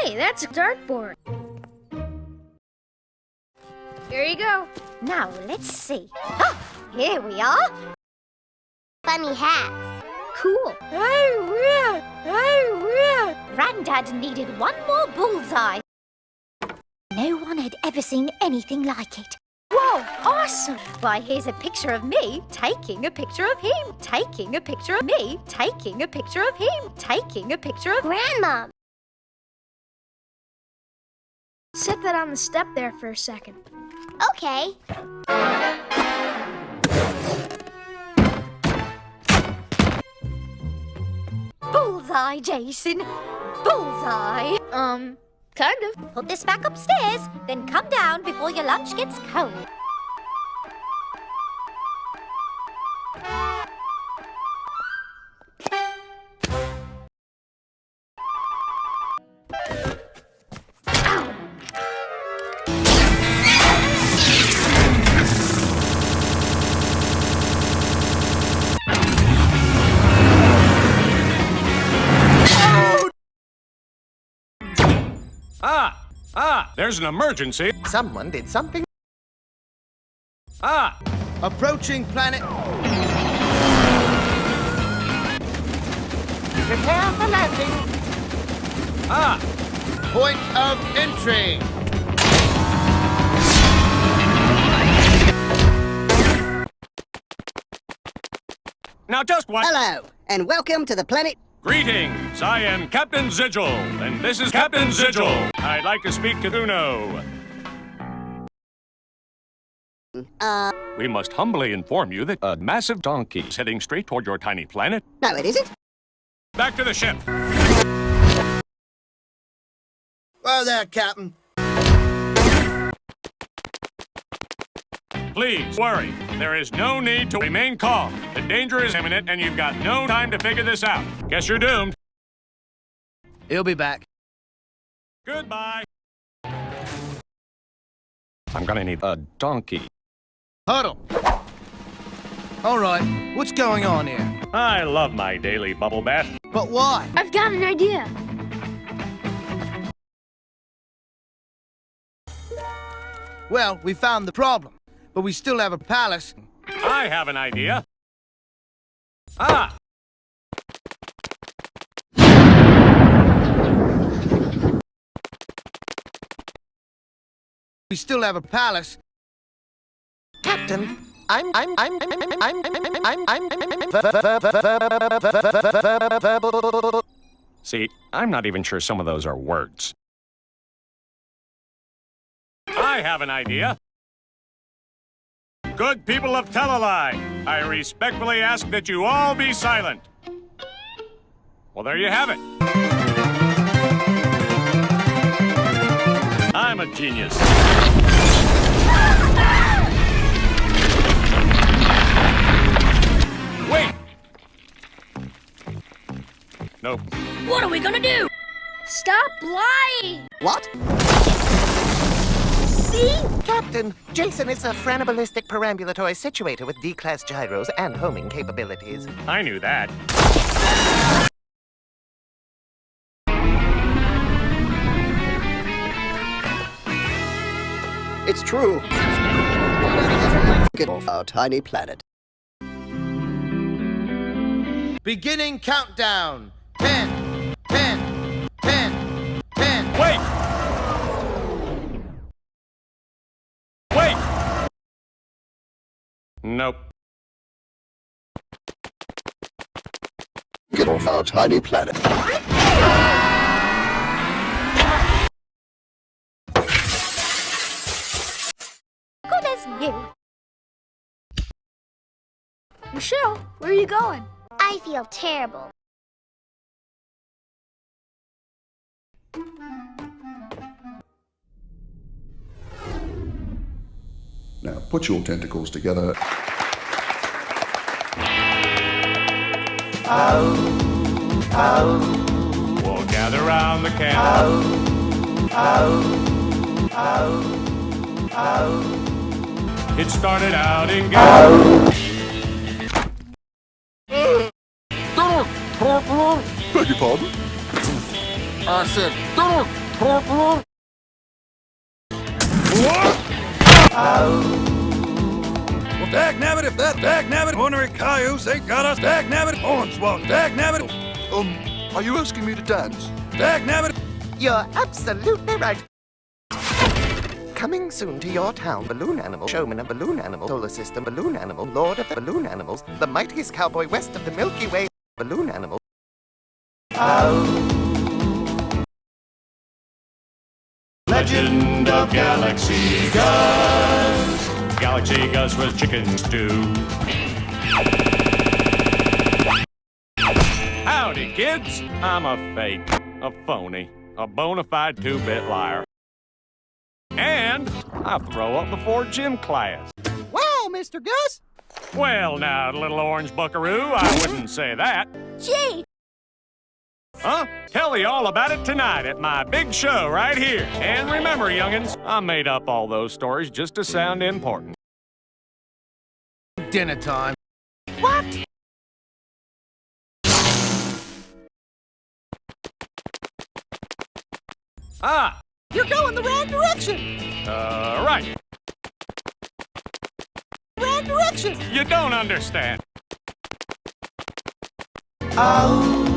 Hey, that's a dartboard. Here you go. Now, let's see. Ah, here we are. Funny hats. Cool. Granddad needed one more bullseye. No one had ever seen anything like it. Whoa, awesome. Why, here's a picture of me taking a picture of him, taking a picture of me, taking a picture of him, taking a picture of... Grandma. Set that on the step there for a second. Okay. Bullseye, Jason. Bullseye. Kind of. Put this back upstairs, then come down before your lunch gets cold. There's an emergency. Someone did something. Approaching planet. Prepare for landing. Point of entry. Now just what? Hello, and welcome to the planet. Greetings, I am Captain Zigil, and this is Captain Zigil. I'd like to speak to Uno. We must humbly inform you that a massive donkey is heading straight toward your tiny planet. No, it isn't. Back to the ship. Whoa there, Captain. Please, worry. There is no need to remain calm. The danger is imminent, and you've got no time to figure this out. Guess you're doomed. He'll be back. Goodbye. I'm gonna need a donkey. Huddle. All right, what's going on here? I love my daily bubble bath. But why? I've got an idea. Well, we found the problem, but we still have a palace. I have an idea. We still have a palace. Captain, See, I'm not even sure some of those are words. I have an idea. Good people of Telalai, I respectfully ask that you all be silent. Well, there you have it. I'm a genius. Wait! Nope. What are we gonna do? Stop lying! What? See? Captain, Jason is a franabalistic perambulatory situator with D-class gyros and homing capabilities. I knew that. It's true. Get off our tiny planet. Beginning countdown. 10, 10, 10, 10. Wait! Wait! Nope. Get off our tiny planet. Good as new. Michelle, where are you going? I feel terrible. Now put your tentacles together. We'll gather round the camp. It started out in Beg your pardon? I said, Well, dagnabbit, if that dagnabbit ornery cayuse ain't got us, dagnabbit hornswoggle, dagnabbit. Are you asking me to dance? Dagnabbit. You're absolutely right. Coming soon to your town, balloon animal, showman of balloon animal, solar system, balloon animal, lord of the balloon animals, the mightiest cowboy west of the Milky Way, balloon animal. Legend of Galaxy Gus. Galaxy Gus was chicken stew. Howdy, kids. I'm a fake, a phony, a bona fide two-bit liar. And I throw up before gym class. Wow, Mr. Gus! Well, now, little orange buckaroo, I wouldn't say that. Gee, Huh? Tell you all about it tonight at my big show right here. And remember, youngins, I made up all those stories just to sound important. Dinner time. What? Ah, You're going the wrong direction! right. Wrong direction! You don't understand. Oh.